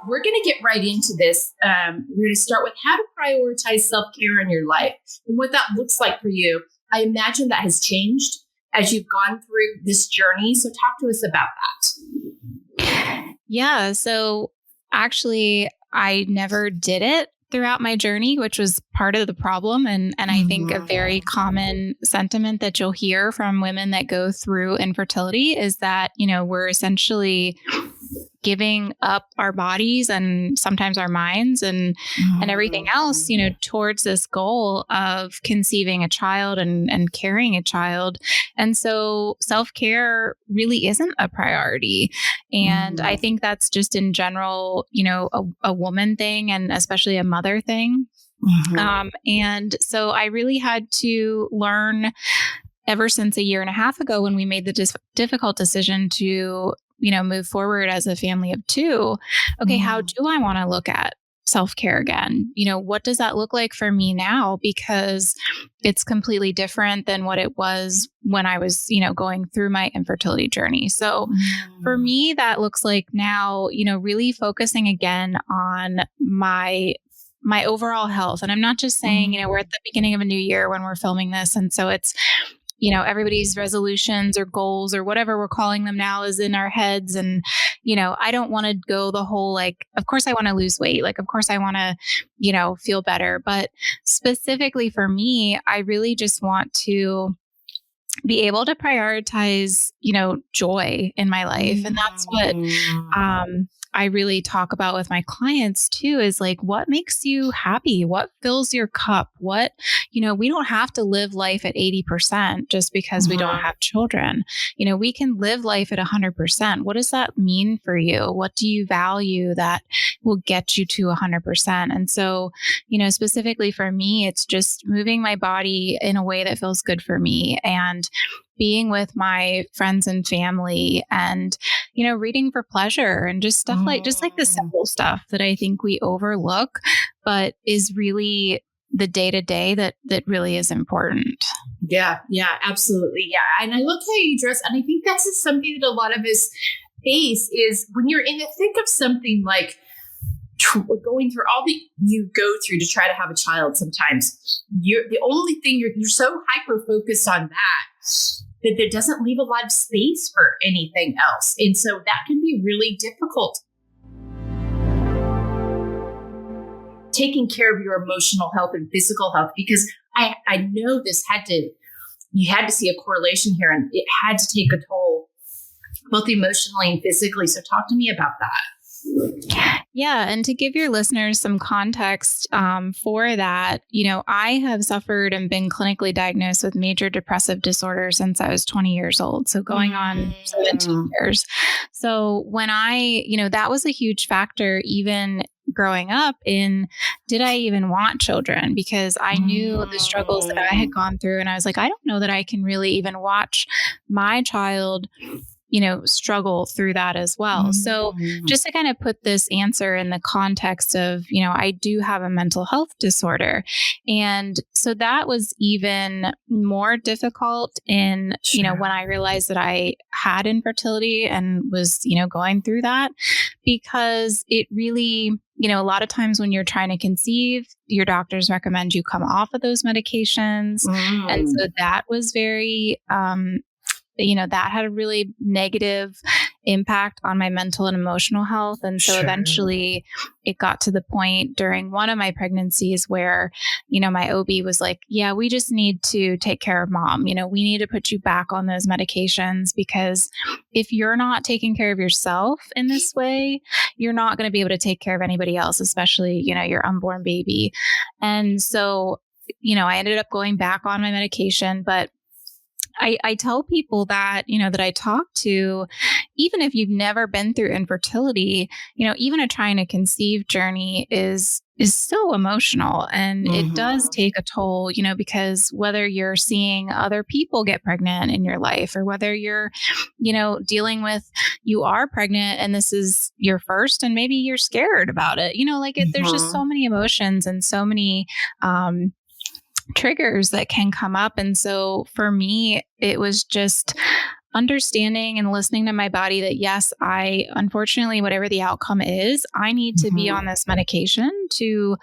we're going to get right into this. We're going to start with how to prioritize self-care in your life and what that looks like for you. I imagine that has changed as you've gone through this journey. So talk to us about that. Yeah. So actually, I never did it throughout my journey, which was part of the problem. And I think a very common sentiment that you'll hear from women that go through infertility is that, we're essentially giving up our bodies and sometimes our minds and everything else, towards this goal of conceiving a child and carrying a child. And so self-care really isn't a priority. And I think that's just in general, a woman thing and especially a mother thing. And so I really had to learn ever since a year and a half ago when we made the difficult decision to move forward as a family of two. Okay, how do I want to look at self-care again? What does that look like for me now? Because it's completely different than what it was when I was, going through my infertility journey. So for me, that looks like now, really focusing again on my overall health. And I'm not just saying, we're at the beginning of a new year when we're filming this. And so it's, everybody's resolutions or goals or whatever we're calling them now is in our heads. And, I don't want to go the whole, of course I want to lose weight. Of course I want to, feel better. But specifically for me, I really just want to be able to prioritize, joy in my life. And that's what, I really talk about with my clients too, is what makes you happy? What fills your cup? What, we don't have to live life at 80% just because we don't have children. We can live life at 100%. What does that mean for you? What do you value that will get you to 100%? And so, specifically for me, it's just moving my body in a way that feels good for me and being with my friends and family and, reading for pleasure and just stuff like the simple stuff that I think we overlook, but is really the day to day that really is important. Yeah, absolutely. Yeah. And I love how you dress. And I think that's just something that a lot of us face is when you're in the thick of something like going through all you go through to try to have a child. Sometimes the only thing you're so hyper focused on that there doesn't leave a lot of space for anything else. And so that can be really difficult. Taking care of your emotional health and physical health, because I know you had to see a correlation here and it had to take a toll both emotionally and physically. So talk to me about that. Yeah. And to give your listeners some context for that, I have suffered and been clinically diagnosed with major depressive disorder since I was 20 years old. So going on 17 years. So when that was a huge factor, even growing up in, did I even want children? Because I knew the struggles that I had gone through. And I was like, I don't know that I can really even watch my child struggle through that as well. So just to kind of put this answer in the context of, I do have a mental health disorder. And so that was even more difficult in, when I realized that I had infertility and was, going through that, because it really, a lot of times when you're trying to conceive, your doctors recommend you come off of those medications. And so that was very, that had a really negative impact on my mental and emotional health. And so eventually it got to the point during one of my pregnancies where, my OB was like, yeah, we just need to take care of mom. We need to put you back on those medications, because if you're not taking care of yourself in this way, you're not going to be able to take care of anybody else, especially, your unborn baby. And so, I ended up going back on my medication, but I tell people that, that I talk to, even if you've never been through infertility, even a trying to conceive journey is so emotional, and it does take a toll, because whether you're seeing other people get pregnant in your life, or whether you're, dealing with, you are pregnant and this is your first and maybe you're scared about it, there's just so many emotions and so many, triggers that can come up. And so for me, it was just, understanding and listening to my body that, yes, unfortunately, whatever the outcome is, I need to be on this medication to,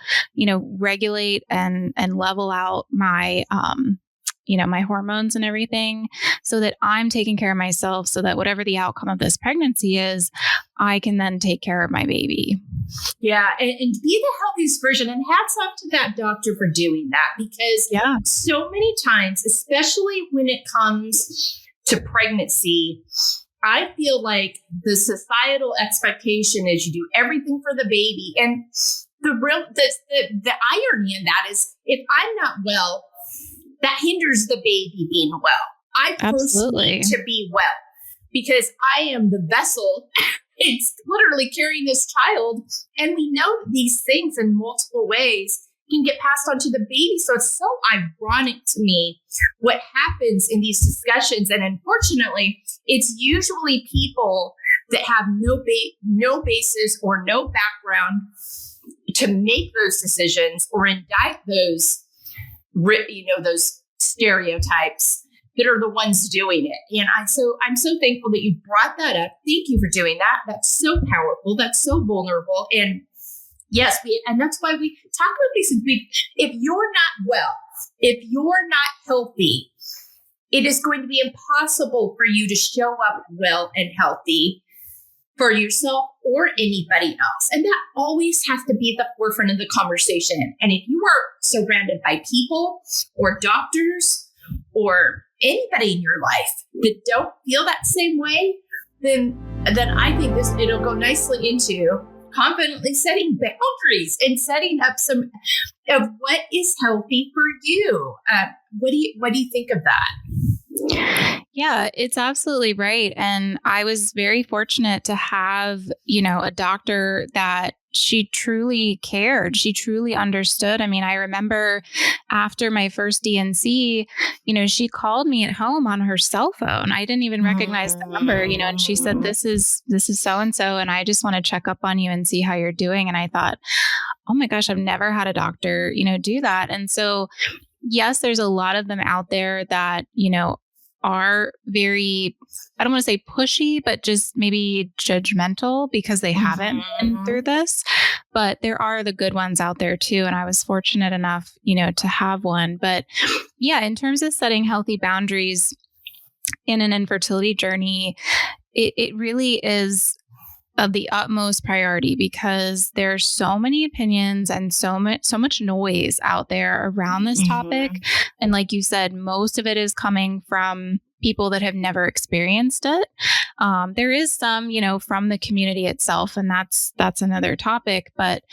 regulate and level out my, my hormones and everything, so that I'm taking care of myself, so that whatever the outcome of this pregnancy is, I can then take care of my baby. Yeah. And be the healthiest version. And hats off to that doctor for doing that, because so many times, especially when it comes to pregnancy, I feel like the societal expectation is you do everything for the baby. And the irony in that is, if I'm not well, that hinders the baby being well. I personally need to be well, because I am the vessel. It's literally carrying this child. And we know that these things in multiple ways can get passed on to the baby. So it's so ironic to me what happens in these discussions. And unfortunately, it's usually people that have no basis or no background to make those decisions or indict those stereotypes that are the ones doing it. And I'm so thankful that you brought that up. Thank you for doing that. That's so powerful. That's so vulnerable. And yes, and that's why we talk about these. If you're not well, if you're not healthy, it is going to be impossible for you to show up well and healthy for yourself or anybody else. And that always has to be at the forefront of the conversation. And if you are surrounded by people or doctors or anybody in your life that don't feel that same way, then I think it'll go nicely into confidently setting boundaries and setting up some of what is healthy for you. What do you think of that? Yeah, it's absolutely right. And I was very fortunate to have, a doctor that she truly cared. She truly understood. I mean, I remember after my first DNC, she called me at home on her cell phone. I didn't even recognize the number, and she said, this is so-and-so, and I just want to check up on you and see how you're doing. And I thought, oh my gosh, I've never had a doctor, do that. And so, yes, there's a lot of them out there that, are very, I don't want to say pushy, but just maybe judgmental because they haven't been through this. But there are the good ones out there too. And I was fortunate enough, to have one. But yeah, in terms of setting healthy boundaries in an infertility journey, it really is of the utmost priority, because there's so many opinions and so much noise out there around this topic. And like you said, most of it is coming from people that have never experienced it. There is some, from the community itself, and that's another topic. But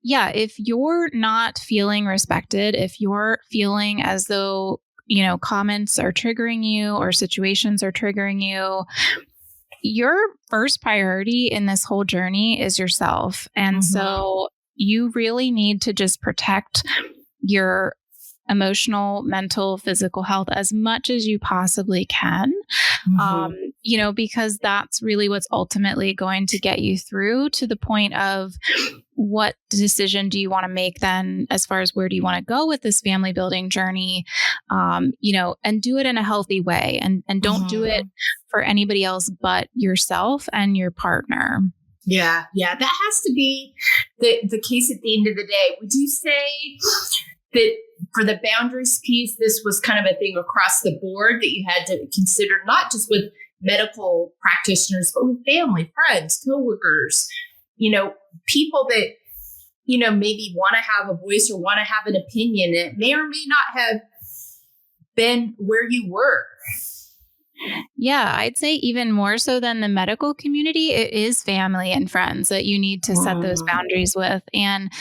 yeah, if you're not feeling respected, if you're feeling as though, comments are triggering you or situations are triggering you, your first priority in this whole journey is yourself. And so you really need to just protect your emotional, mental, physical health as much as you possibly can, because that's really what's ultimately going to get you through to the point of what decision do you want to make then, as far as where do you want to go with this family building journey, and do it in a healthy way, and don't do it for anybody else but yourself and your partner. Yeah. That has to be the case at the end of the day. Would you say that for the boundaries piece, this was kind of a thing across the board that you had to consider, not just with medical practitioners, but with family, friends, coworkers, people that, maybe want to have a voice or want to have an opinion? It may or may not have been where you were. Yeah, I'd say even more so than the medical community, it is family and friends that you need to set those boundaries with. And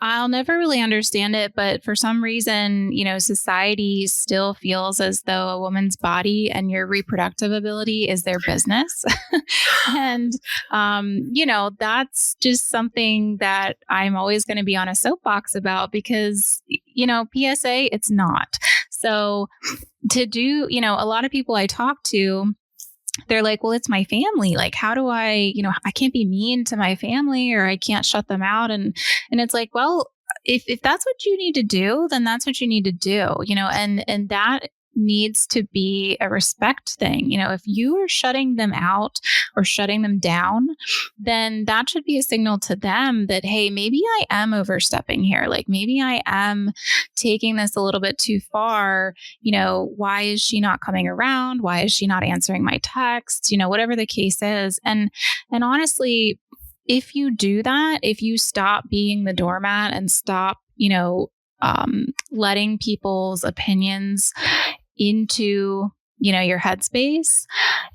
I'll never really understand it, but for some reason, society still feels as though a woman's body and your reproductive ability is their business. And, that's just something that I'm always going to be on a soapbox about, because, PSA, it's not. So to do, a lot of people I talk to, they're like, well, it's my family. Like, how do I can't be mean to my family, or I can't shut them out. And it's like, well, if that's what you need to do, then that's what you need to do, and that needs to be a respect thing. If you are shutting them out or shutting them down, then that should be a signal to them that, hey, maybe I am overstepping here. Like maybe I am taking this a little bit too far. Why is she not coming around? Why is she not answering my texts? Whatever the case is. And honestly, if you do that, if you stop being the doormat and stop, letting people's opinions into, your headspace,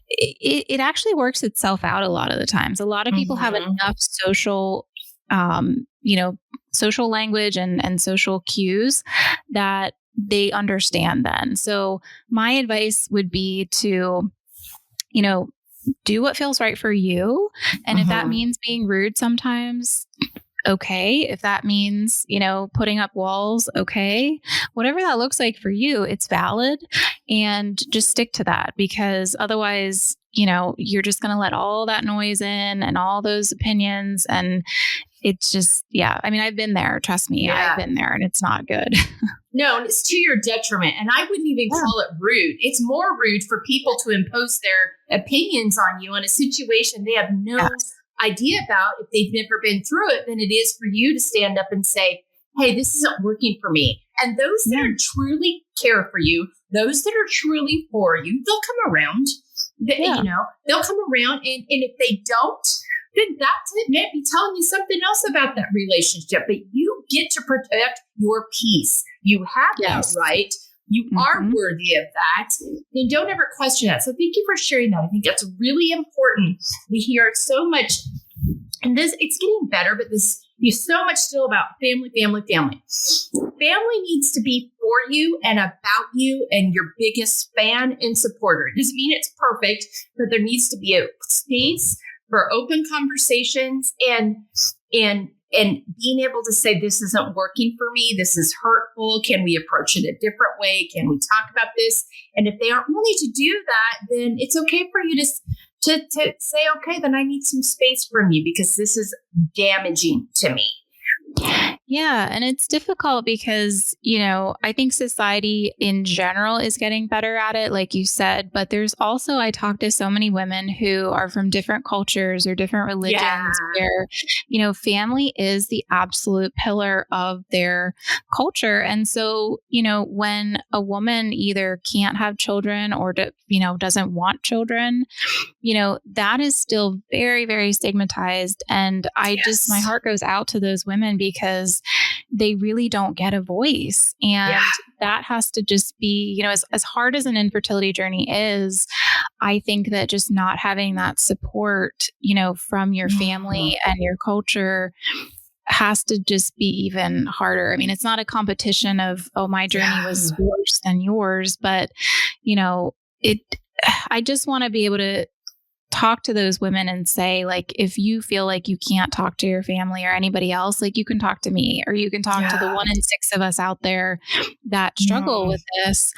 it actually works itself out a lot of the times. A lot of people have enough social, social language and social cues that they understand then. So my advice would be to, do what feels right for you. And if that means being rude sometimes, okay. If that means, putting up walls, okay. Whatever that looks like for you, it's valid. And just stick to that, because otherwise, you're just going to let all that noise in and all those opinions. And it's just, I've been there. Trust me, I've been there, and it's not good. No, and it's to your detriment. And I wouldn't even call it rude. It's more rude for people to impose their opinions on you in a situation they have no idea about. If they've never been through it, than it is for you to stand up and say, hey, this isn't working for me. And those that are truly care for you, those that are truly for you, they'll come around. They'll come around. And if they don't, then that may be telling you something else about that relationship. But you get to protect your peace. You have that right. You are worthy of that. And don't ever question that. So thank you for sharing that. I think that's really important. We hear so much, and it's getting better, but there's so much still about family, family, family. Family needs to be for you and about you and your biggest fan and supporter. It doesn't mean it's perfect, but there needs to be a space for open conversations and being able to say, this isn't working for me. This is hurtful. Can we approach it a different way? Can we talk about this? And if they aren't willing to do that, then it's okay for you to say, okay, then I need some space from you because this is damaging to me. Yeah. And it's difficult because, I think society in general is getting better at it, like you said, but there's also, I talk to so many women who are from different cultures or different religions where, family is the absolute pillar of their culture. And so, when a woman either can't have children or, doesn't want children, that is still very, very stigmatized. And my heart goes out to those women because they really don't get a voice. And that has to just be, as hard as an infertility journey is, I think that just not having that support, from your family and your culture has to just be even harder. I mean, it's not a competition of, oh, my journey was worse than yours, but, I just want to be able to talk to those women and say, like, if you feel like you can't talk to your family or anybody else, like, you can talk to me, or you can talk to the 1 in 6 of us out there that struggle with this.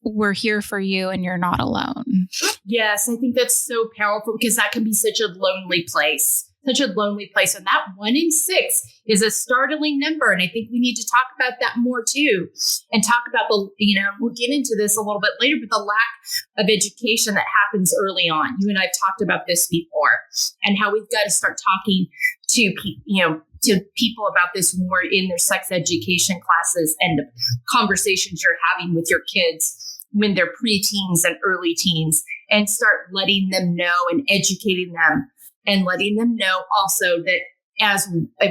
We're here for you and you're not alone. Yes, I think that's so powerful because that can be such a lonely place. And that 1 in 6 is a startling number. And I think we need to talk about that more too, and talk about we'll get into this a little bit later, but the lack of education that happens early on. You and I've talked about this before, and how we've got to start talking to people about this when we're in their sex education classes and the conversations you're having with your kids when they're preteens and early teens, and start letting them know and educating them. And letting them know also that as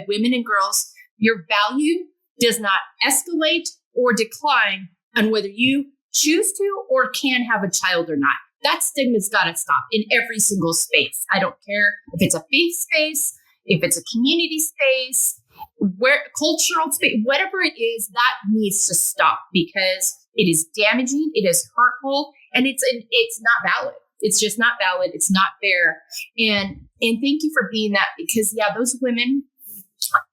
women and girls, your value does not escalate or decline on whether you choose to or can have a child or not. That stigma's got to stop in every single space. I don't care if it's a faith space, if it's a community space, where cultural space, whatever it is, that needs to stop because it is damaging, it is hurtful, and it's not valid. It's just not valid. It's not fair. And thank you for being that, because those women,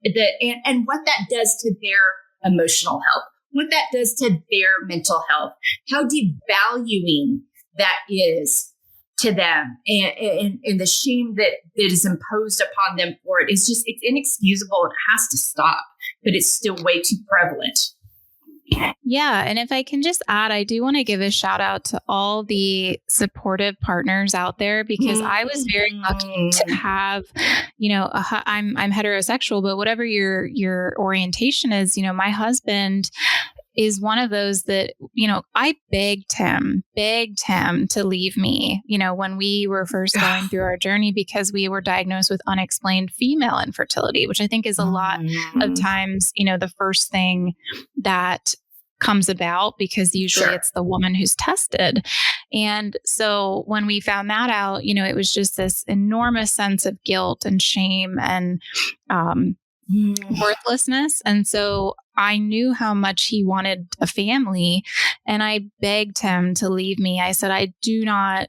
and what that does to their emotional health, what that does to their mental health, how devaluing that is to them, and the shame that is imposed upon them for it is just, it's inexcusable. It has to stop, but it's still way too prevalent. Yeah. And if I can just add, I do want to give a shout out to all the supportive partners out there, because I was very lucky to have, I'm heterosexual, but whatever your orientation is, my husband is one of those that, I begged him to leave me, when we were first going through our journey, because we were diagnosed with unexplained female infertility, which I think is a lot of times, the first thing that comes about, because usually it's the woman who's tested. And so when we found that out, it was just this enormous sense of guilt and shame and worthlessness. And so I knew how much he wanted a family, and I begged him to leave me. I said, I do not,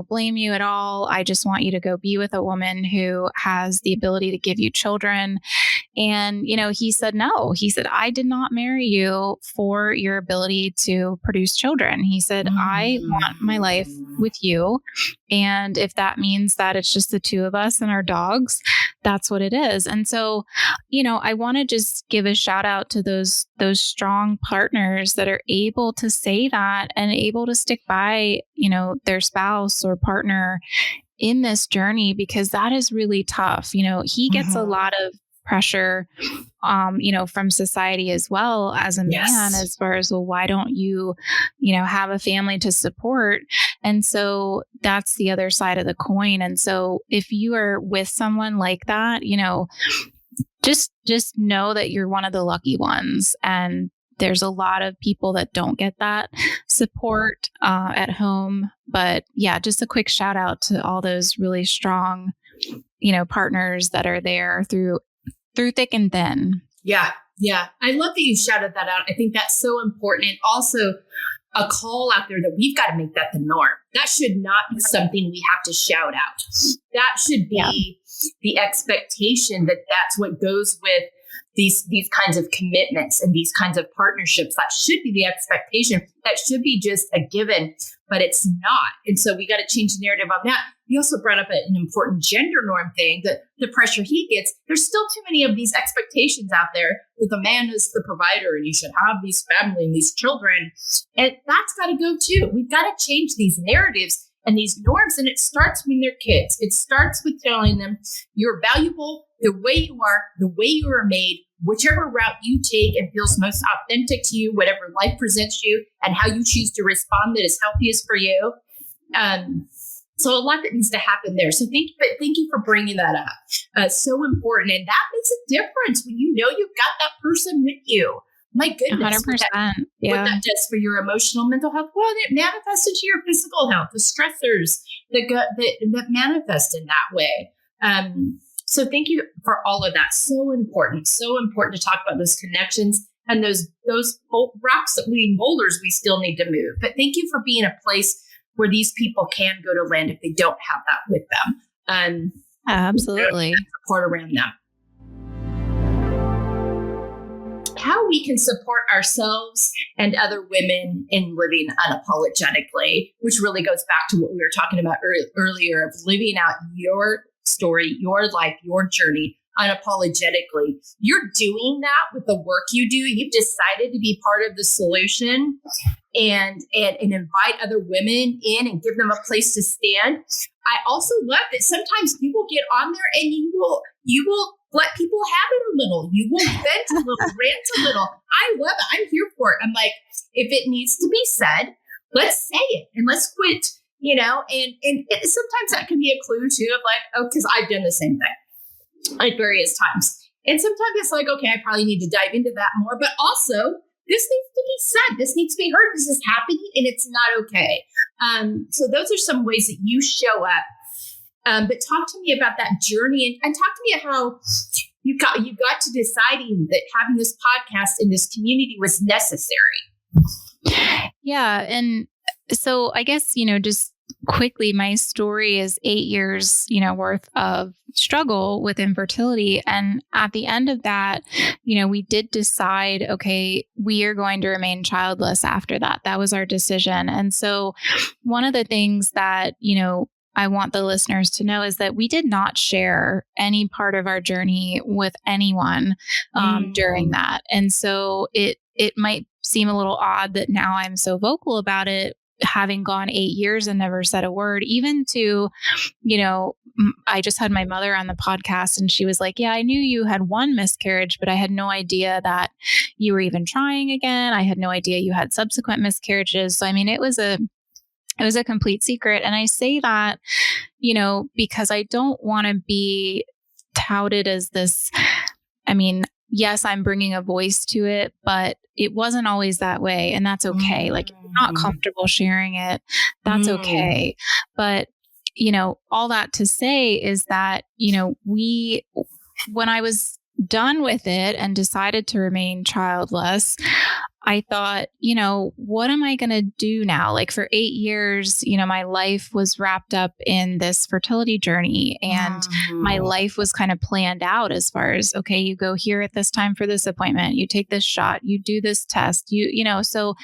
blame you at all. I just want you to go be with a woman who has the ability to give you children. And, he said, no. He said, I did not marry you for your ability to produce children. He said, I want my life with you. And if that means that it's just the two of us and our dogs, that's what it is. And so, I want to just give a shout out to those strong partners that are able to say that and able to stick by, their spouse or partner in this journey, because that is really tough. He gets a lot of pressure, from society as well as a man, as far as, well, why don't you, have a family to support? And so that's the other side of the coin. And so if you are with someone like that, just know that you're one of the lucky ones. And there's a lot of people that don't get that support at home. But yeah, just a quick shout out to all those really strong, partners that are there through thick and thin. Yeah. Yeah. I love that you shouted that out. I think that's so important. And also a call out there that we've got to make that the norm. That should not be something we have to shout out. That should be the expectation that that's what goes with these kinds of commitments and these kinds of partnerships. That should be the expectation. That should be just a given, but it's not. And so we got to change the narrative on that. You also brought up an important gender norm thing, that the pressure he gets. There's still too many of these expectations out there that the man is the provider and you should have these family and these children. And that's got to go too. We've got to change these narratives and these norms. And it starts when they're kids. It starts with telling them you're valuable the way you are, the way you are made, whichever route you take and feels most authentic to you, whatever life presents you, and how you choose to respond that is healthiest for you. So a lot that needs to happen there. So thank you for bringing that up. So important. And that makes a difference when you know you've got that person with you. My goodness. 100%. What that does for your emotional, mental health. Well, it manifests into your physical health, the stressors that manifest in that way. So thank you for all of that. So important to talk about those connections and those rocks boulders we still need to move. But thank you for being a place where these people can go to land if they don't have that with them. Absolutely. Support around them. How we can support ourselves and other women in living unapologetically, which really goes back to what we were talking about earlier of living out your story, your life, your journey unapologetically. You're doing that with the work you do. You've decided to be part of the solution and invite other women in and give them a place to stand. I also love that sometimes you will get on there and you will let people have it a little. You will vent a little, rant a little. I love it. I'm here for it. I'm like, if it needs to be said, let's say it and let's quit, and sometimes that can be a clue too of like, oh, because I've done the same thing at various times. And sometimes it's like, okay, I probably need to dive into that more, but also this needs to be said. This needs to be heard. This is happening and it's not okay. So those are some ways that you show up. But talk to me about that journey and talk to me how you got to deciding that having this podcast in this community was necessary. Yeah. And so I guess, just quickly, my story is 8 years, worth of struggle with infertility. And at the end of that, we did decide, okay, we are going to remain childless after that. That was our decision. And so one of the things that, I want the listeners to know is that we did not share any part of our journey with anyone during that. And so it it might seem a little odd that now I'm so vocal about it, having gone 8 years and never said a word, even to, I just had my mother on the podcast and she was like, yeah, I knew you had one miscarriage, but I had no idea that you were even trying again. I had no idea you had subsequent miscarriages. So, I mean, it was a complete secret. And I say that, because I don't want to be touted as this. I mean, yes, I'm bringing a voice to it, but it wasn't always that way. And that's okay. Like, if you're not comfortable sharing it, that's okay. But, all that to say is that, when I was done with it and decided to remain childless, I thought, what am I going to do now? Like, for 8 years, my life was wrapped up in this fertility journey, and my life was kind of planned out as far as, okay, you go here at this time for this appointment, you take this shot, you do this test, so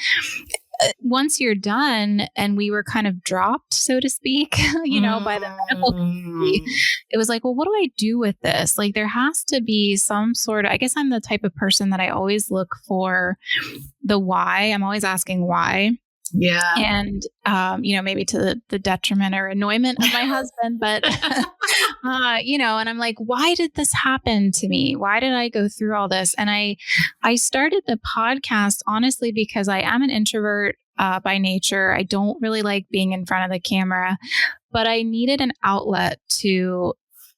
once you're done, and we were kind of dropped, so to speak, by the medical community, it was like, well, what do I do with this? Like, there has to be some sort of, I guess I'm the type of person that I always look for the why. I'm always asking why. Yeah. And, maybe to the detriment or annoyment of my husband, but, and I'm like, why did this happen to me? Why did I go through all this? And I started the podcast, honestly, because I am an introvert by nature. I don't really like being in front of the camera, but I needed an outlet to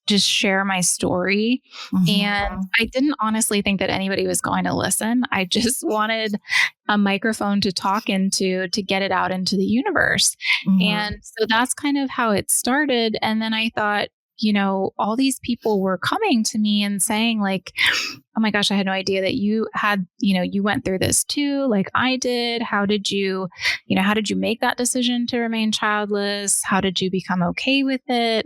just share my story. And I didn't honestly think that anybody was going to listen. I just wanted a microphone to talk into, to get it out into the universe. And so that's kind of how it started. And then I thought, all these people were coming to me and saying like, oh my gosh, I had no idea that you had, you went through this too, like I did. How did you make that decision to remain childless? How did you become okay with it?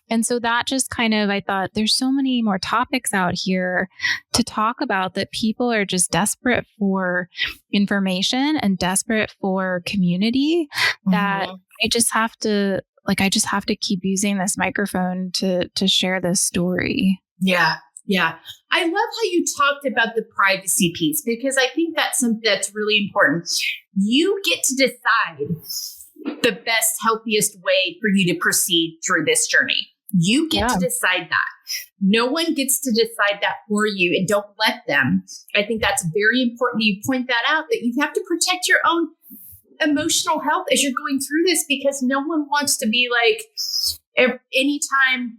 And so that just kind of, I thought there's so many more topics out here to talk about, that people are just desperate for information and desperate for community, that I just have to keep using this microphone to share this story. Yeah. Yeah. I love how you talked about the privacy piece, because I think that's something that's really important. You get to decide the best, healthiest way for you to proceed through this journey. You get to decide that. No one gets to decide that for you, and don't let them. I think that's very important. You point that out, that you have to protect your own emotional health as you're going through this, because no one wants to be like, anytime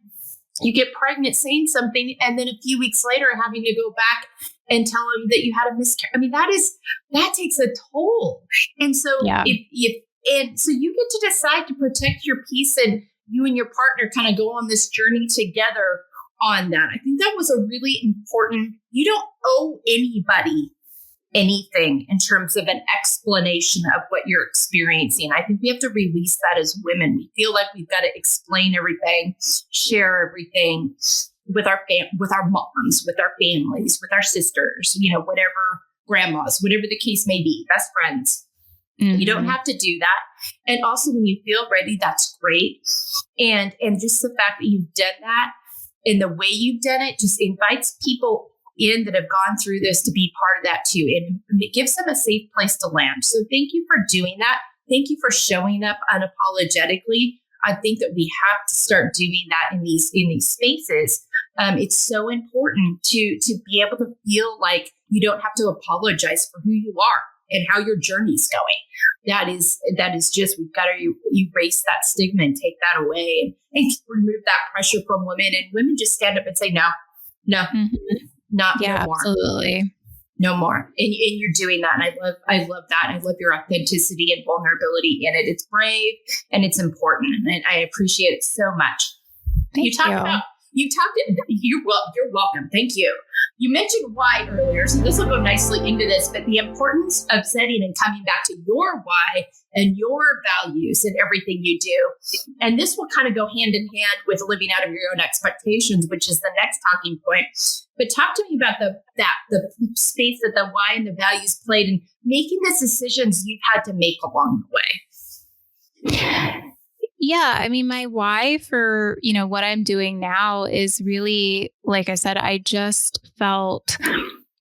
you get pregnant saying something and then a few weeks later having to go back and tell them that you had a miscarriage. I mean, that takes a toll. And so so you get to decide to protect your peace, and you and your partner kind of go on this journey together on that. I think that was a really important, you don't owe anybody anything in terms of an explanation of what you're experiencing. I think we have to release that as women. We feel like we've got to explain everything, share everything with our moms, with our families, with our sisters, whatever, grandmas, whatever the case may be, best friends. You don't have to do that. And also, when you feel ready, that's great. And just the fact that you've done that and the way you've done it just invites people in that have gone through this to be part of that too. And it gives them a safe place to land. So thank you for doing that. Thank you for showing up unapologetically. I think that we have to start doing that in these spaces. It's so important to be able to feel like you don't have to apologize for who you are and how your journey's going. That is just, we've got to erase that stigma and take that away and remove that pressure from women. And women just stand up and say, no, no more. Absolutely. No more. And you're doing that. And I love that. I love your authenticity and vulnerability in it. It's brave and it's important. And I appreciate it so much. You're welcome. Thank you. You mentioned why earlier, so this will go nicely into this, but the importance of setting and coming back to your why and your values in everything you do. And this will kind of go hand in hand with living out of your own expectations, which is the next talking point. But talk to me about the space that the why and the values played in making the decisions you've had to make along the way. Yeah. I mean, my why for, what I'm doing now is really, like I said, I just felt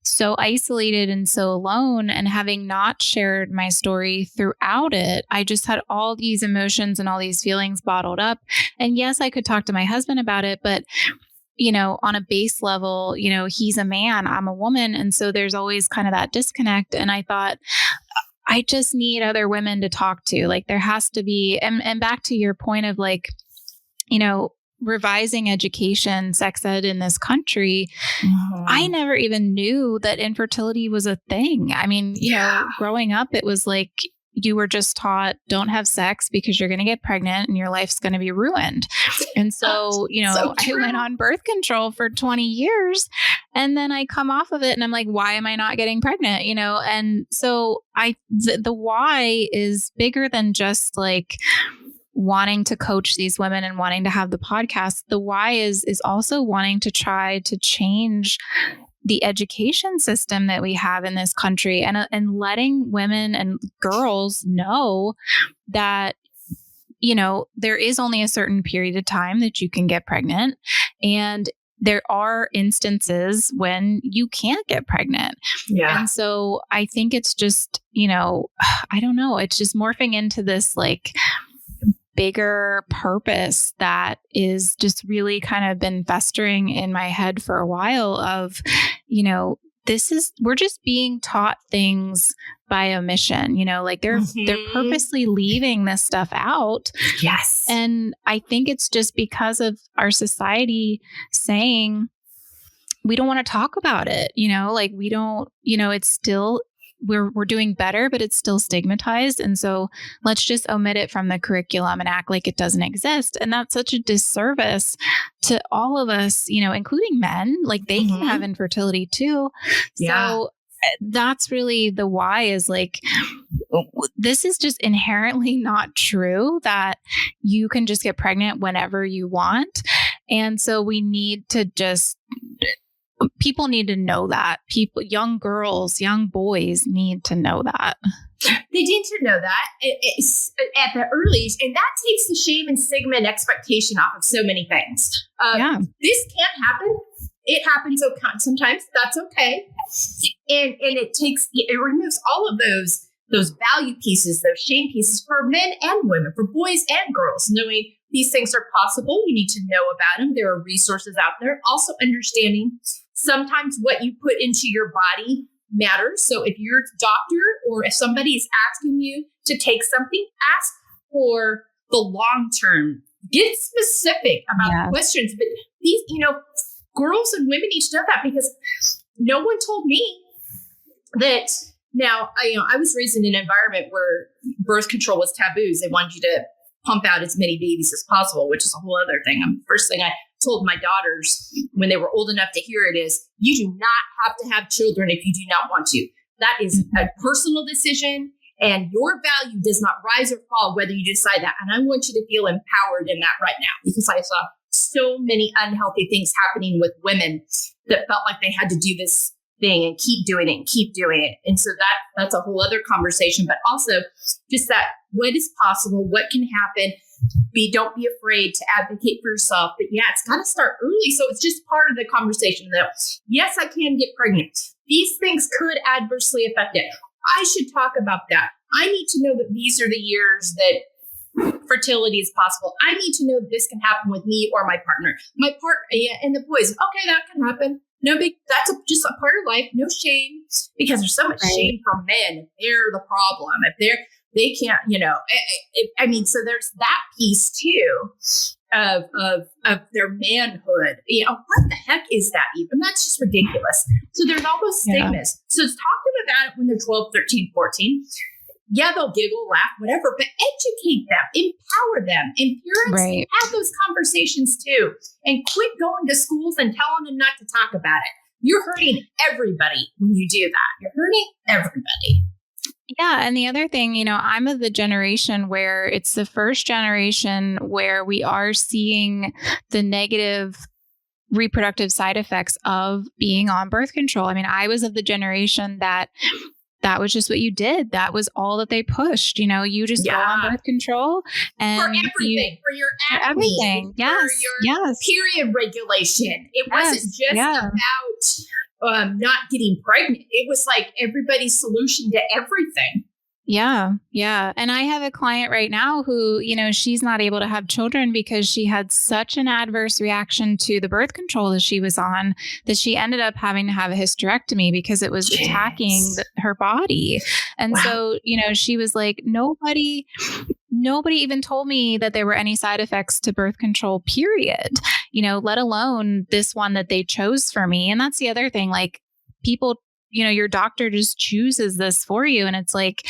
so isolated and so alone, and having not shared my story throughout it, I just had all these emotions and all these feelings bottled up. And yes, I could talk to my husband about it, but on a base level, he's a man, I'm a woman. And so there's always kind of that disconnect. And I thought, I just need other women to talk to. Like there has to be, and back to your point of like, revising education, sex ed in this country, I never even knew that infertility was a thing. I mean, growing up, it was like you were just taught, don't have sex because you're going to get pregnant and your life's going to be ruined. And so, I went on birth control for 20 years and then I come off of it and I'm like, why am I not getting pregnant? And so the why is bigger than just like wanting to coach these women and wanting to have the podcast. The why is also wanting to try to change the education system that we have in this country and letting women and girls know that, there is only a certain period of time that you can get pregnant. And there are instances when you can't get pregnant. Yeah. And so I think it's just, I don't know, it's just morphing into this like bigger purpose that is just really kind of been festering in my head for a while of, we're just being taught things by omission, like they're purposely leaving this stuff out. Yes. And I think it's just because of our society saying, we don't want to talk about it, like we don't, it's still, we're doing better, but it's still stigmatized. And so let's just omit it from the curriculum and act like it doesn't exist. And that's such a disservice to all of us, including men, like they can have infertility too. Yeah. So that's really the why is like, this is just inherently not true that you can just get pregnant whenever you want. And so we need to people need to know that. Young girls, young boys need to know that. They need to know that at the early age. And that takes the shame and stigma and expectation off of so many things. This can't happen. It happens sometimes. That's okay. And it removes all of those value pieces, those shame pieces for men and women, for boys and girls, knowing these things are possible. You need to know about them. There are resources out there. Also understanding sometimes what you put into your body matters. So if your doctor or if somebody is asking you to take something, ask for the long term. Get specific about the questions. But these, girls and women need to know that because no one told me that. Now, I was raised in an environment where birth control was taboo. They wanted you to pump out as many babies as possible, which is a whole other thing. First thing I told my daughters when they were old enough to hear it is, you do not have to have children if you do not want to. That is a personal decision and your value does not rise or fall whether you decide that. And I want you to feel empowered in that right now because I saw so many unhealthy things happening with women that felt like they had to do this thing and keep doing it and keep doing it. And so that's a whole other conversation, but also just that what is possible, what can happen. Don't be afraid to advocate for yourself. But it's got to start early. So it's just part of the conversation that, yes, I can get pregnant. These things could adversely affect it. I should talk about that. I need to know that these are the years that fertility is possible. I need to know that this can happen with me or my partner. My partner and the boys. Okay, that can happen. No big, that's just a part of life. No shame, because there's so much shame for men. They're the problem. If they can't, so there's that piece too of their manhood. What the heck is that even? That's just ridiculous. So there's all those stigmas. So talk to them about it when they're 12, 13, 14. Yeah, they'll giggle, laugh, whatever, but educate them, empower them. And parents have those conversations too. And quit going to schools and telling them not to talk about it. You're hurting everybody when you do that. You're hurting everybody. Yeah. And the other thing, I'm of the generation where it's the first generation where we are seeing the negative reproductive side effects of being on birth control. I mean, I was of the generation that was just what you did. That was all that they pushed. You just go on birth control and for everything, for your acne, for everything. Yes. For your period regulation. It wasn't just about not getting pregnant. It was like everybody's solution to everything. Yeah. Yeah. And I have a client right now who, she's not able to have children because she had such an adverse reaction to the birth control that she was on that she ended up having to have a hysterectomy because it was attacking her body. And so, she was like, nobody even told me that there were any side effects to birth control, period, let alone this one that they chose for me. And that's the other thing, like people, your doctor just chooses this for you. And it's like,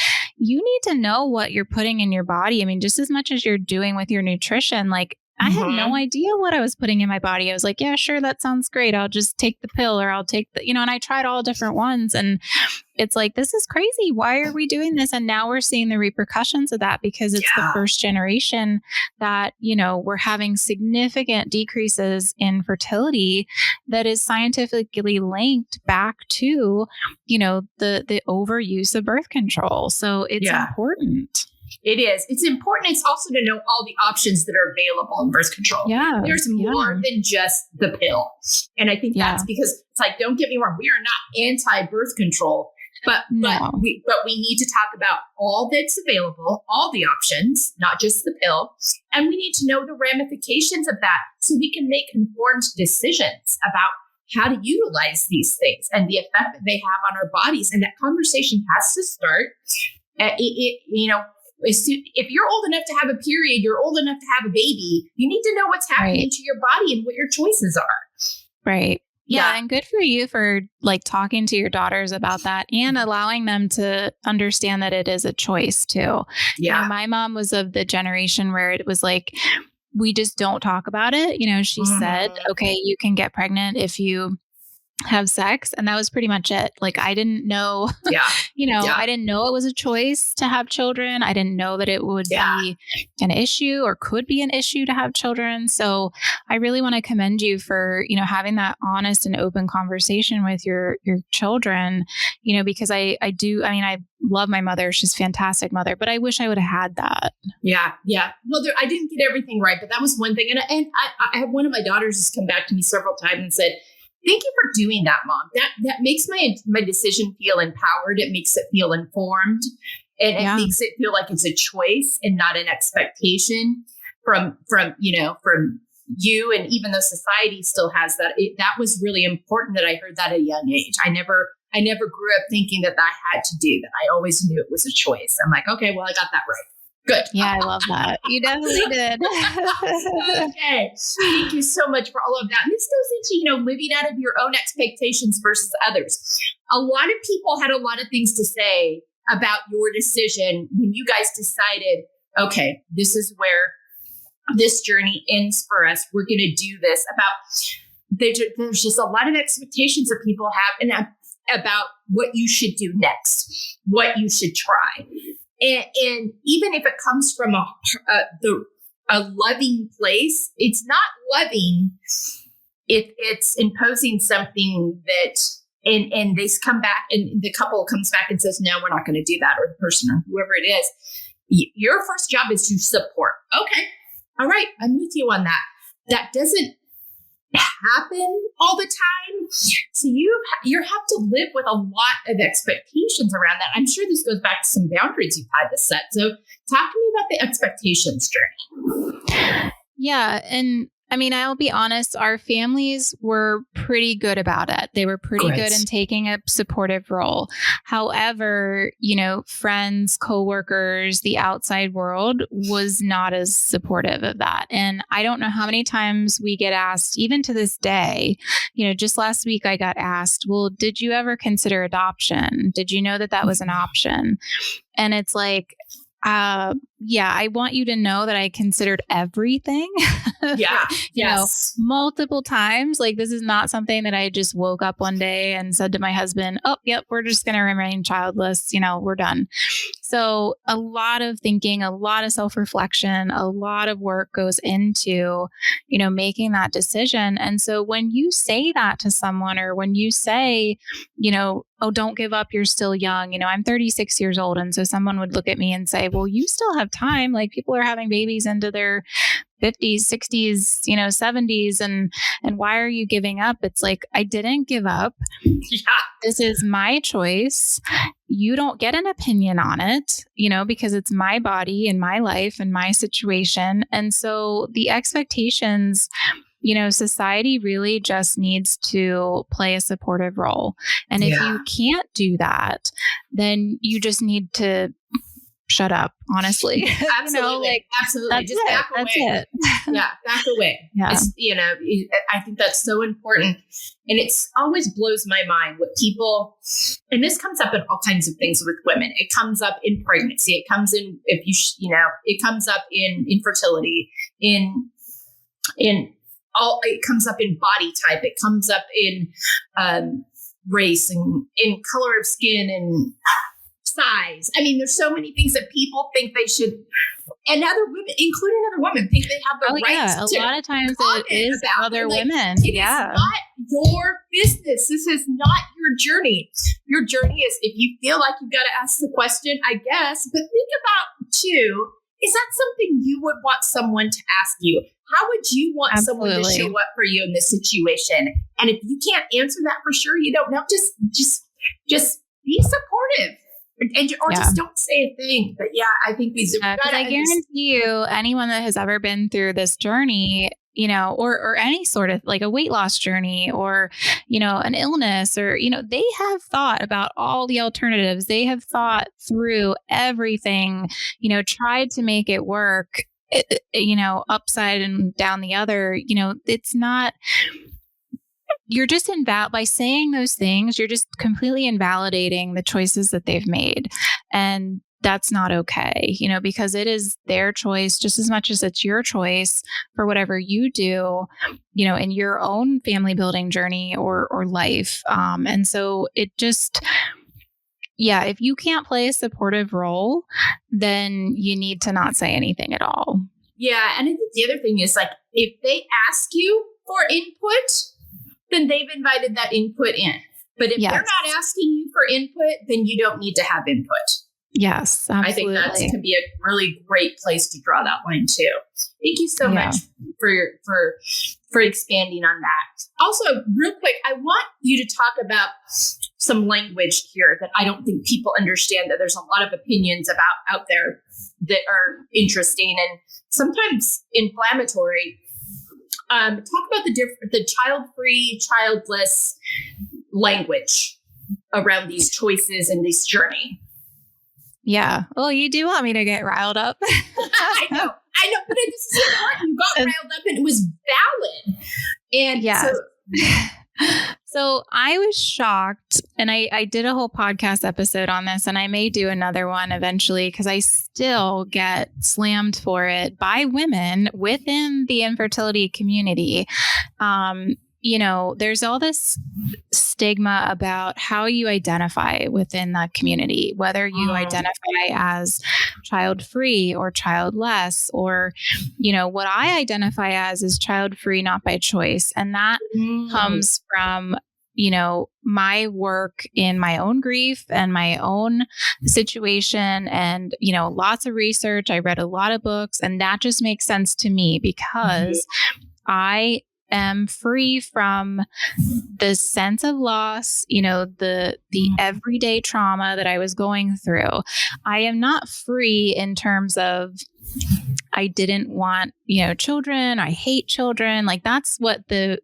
you need to know what you're putting in your body. I mean, just as much as you're doing with your nutrition, like I had no idea what I was putting in my body. I was like, yeah, sure. That sounds great. I'll just take the pill or I'll take the, and I tried all different ones and it's like, this is crazy. Why are we doing this? And now we're seeing the repercussions of that because it's the first generation that, we're having significant decreases in fertility that is scientifically linked back to, the overuse of birth control. So it's important. It is. It's important. It's also to know all the options that are available in birth control. Yeah. There's more than just the pill. And I think that's because it's like, don't get me wrong, we are not anti-birth control, but we need to talk about all that's available, all the options, not just the pill. And we need to know the ramifications of that so we can make informed decisions about how to utilize these things and the effect that they have on our bodies. And that conversation has to start. If you're old enough to have a period, you're old enough to have a baby, you need to know what's happening to your body and what your choices are. Right. Yeah. And good for you for like talking to your daughters about that and allowing them to understand that it is a choice too. Yeah. My mom was of the generation where it was like, we just don't talk about it. She said, okay, you can get pregnant if you have sex. And that was pretty much it. Like, I didn't know, I didn't know it was a choice to have children. I didn't know that it would be an issue or could be an issue to have children. So I really want to commend you for, having that honest and open conversation with your children, because I love my mother. She's a fantastic mother, but I wish I would have had that. Yeah. Yeah. Well, I didn't get everything right, but that was one thing. And I have one of my daughters has come back to me several times and said, thank you for doing that, Mom. That makes my decision feel empowered. It makes it feel informed. And it makes it feel like it's a choice and not an expectation from you. And even though society still has that, that was really important that I heard that at a young age. I never grew up thinking that I had to do that. I always knew it was a choice. I'm like, okay, well, I got that right. Good. Yeah, I love that. You definitely did. Okay. Thank you so much for all of that. And this goes into, living out of your own expectations versus others. A lot of people had a lot of things to say about your decision when you guys decided, okay, this is where this journey ends for us. We're going to do this. There's just a lot of expectations that people have and about what you should do next, what you should try. And even if it comes from a loving place, it's not loving if it's imposing something that, and they come back and the couple comes back and says, no, we're not going to do that. Or the person or whoever it is, your first job is to support. Okay. All right. I'm with you on that. That doesn't happen all the time. So you have to live with a lot of expectations around that. I'm sure this goes back to some boundaries you've had to set. So talk to me about the expectations journey. Yeah. And I'll be honest, our families were pretty good about it. They were pretty good in taking a supportive role. However, friends, coworkers, the outside world was not as supportive of that. And I don't know how many times we get asked, even to this day, just last week I got asked, well, did you ever consider adoption? Did you know that was an option? And it's like, I want you to know that I considered everything. Yeah. Yes. Multiple times. Like, this is not something that I just woke up one day and said to my husband, oh, yep, we're just going to remain childless. We're done. So a lot of thinking, a lot of self-reflection, a lot of work goes into, making that decision. And so when you say that to someone, or when you say, oh, don't give up, you're still young. I'm 36 years old. And so someone would look at me and say, well, you still have have time. Like people are having babies into their 50s, 60s, 70s. And why are you giving up? It's like, I didn't give up. Yeah. This is my choice. You don't get an opinion on it, because it's my body and my life and my situation. And so the expectations, society really just needs to play a supportive role. And if you can't do that, then you just need to shut up, honestly. Absolutely. Absolutely. Just back away. That's it. Yeah. Back away. Yeah. I think that's so important. And it's always blows my mind what people, and this comes up in all kinds of things with women. It comes up in pregnancy. It comes in, it comes up in infertility, it comes up in body type. It comes up in race and in color of skin and size. I mean, there's so many things that people think they should, and other women, including other women, think they have the right to. A lot of times it is other women. It is not your business. This is not your journey. Your journey is, if you feel like you've got to ask the question, I guess, but think about too, is that something you would want someone to ask you? How would you want someone to show up for you in this situation? And if you can't answer that for sure, you don't know, just be supportive. Just don't say a thing. But yeah, I think because I guarantee you, anyone that has ever been through this journey, or any sort of like a weight loss journey or, an illness or, they have thought about all the alternatives. They have thought through everything, tried to make it work, upside and down the other. It's not. You're just by saying those things, you're just completely invalidating the choices that they've made. And that's not okay, because it is their choice just as much as it's your choice for whatever you do, in your own family building journey or life. And so it just, if you can't play a supportive role, then you need to not say anything at all. Yeah. And I think the other thing is like, if they ask you for input, then they've invited that input in. But if they're not asking you for input, then you don't need to have input. Yes, absolutely. I think that can be a really great place to draw that line too. Thank you so much for expanding on that. Also, real quick, I want you to talk about some language here that I don't think people understand, that there's a lot of opinions about out there that are interesting and sometimes inflammatory. Talk about the child-free, childless language around these choices and this journey. Yeah. Well, you do want me to get riled up. I know, but this is important. You got riled up and it was valid. And so I was shocked, and I did a whole podcast episode on this, and I may do another one eventually because I still get slammed for it by women within the infertility community. There's all this stigma about how you identify within the community, whether you identify as child-free or childless, or, what I identify as is child-free, not by choice. And that comes from, my work in my own grief and my own situation and, lots of research. I read a lot of books, and that just makes sense to me because I am free from the sense of loss, the everyday trauma that I was going through. I am not free in terms of I didn't want, children. I hate children. Like that's what the